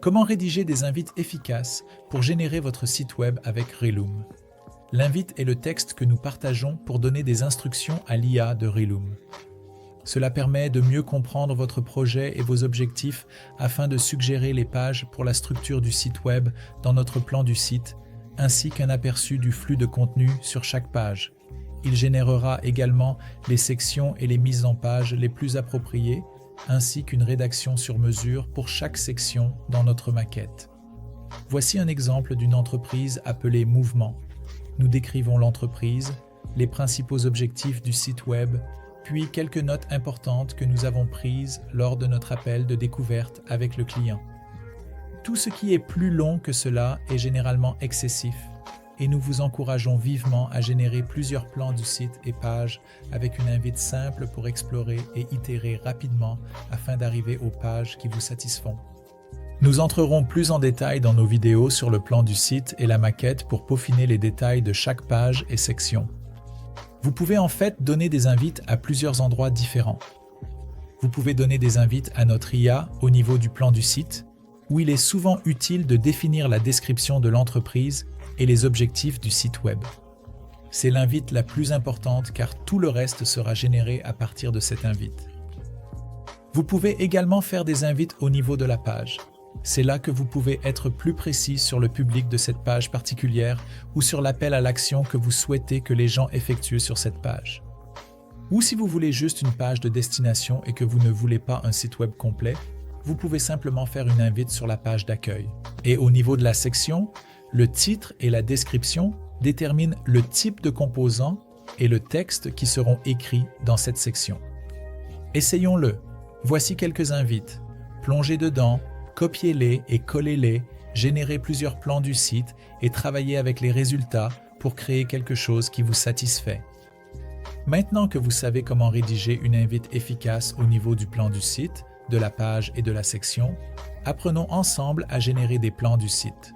Comment rédiger des invites efficaces pour générer votre site web avec Reloom? L'invite est le texte que nous partageons pour donner des instructions à l'IA de Reloom. Cela permet de mieux comprendre votre projet et vos objectifs afin de suggérer les pages pour la structure du site web dans notre plan du site, ainsi qu'un aperçu du flux de contenu sur chaque page. Il générera également les sections et les mises en page les plus appropriées, ainsi qu'une rédaction sur mesure pour chaque section dans notre maquette. Voici un exemple d'une entreprise appelée Mouvement. Nous décrivons l'entreprise, les principaux objectifs du site web, puis quelques notes importantes que nous avons prises lors de notre appel de découverte avec le client. Tout ce qui est plus long que cela est généralement excessif, et nous vous encourageons vivement à générer plusieurs plans du site et pages avec une invite simple pour explorer et itérer rapidement afin d'arriver aux pages qui vous satisfont. Nous entrerons plus en détail dans nos vidéos sur le plan du site et la maquette pour peaufiner les détails de chaque page et section. Vous pouvez en fait donner des invites à plusieurs endroits différents. Vous pouvez donner des invites à notre IA au niveau du plan du site, où il est souvent utile de définir la description de l'entreprise et les objectifs du site web. C'est l'invite la plus importante car tout le reste sera généré à partir de cette invite. Vous pouvez également faire des invites au niveau de la page. C'est là que vous pouvez être plus précis sur le public de cette page particulière ou sur l'appel à l'action que vous souhaitez que les gens effectuent sur cette page. Ou si vous voulez juste une page de destination et que vous ne voulez pas un site web complet, vous pouvez simplement faire une invite sur la page d'accueil. Et au niveau de la section, le titre et la description déterminent le type de composants et le texte qui seront écrits dans cette section. Essayons-le. Voici quelques invites. Plongez dedans, copiez-les et collez-les, générez plusieurs plans du site et travaillez avec les résultats pour créer quelque chose qui vous satisfait. Maintenant que vous savez comment rédiger une invite efficace au niveau du plan du site, de la page et de la section, apprenons ensemble à générer des plans du site.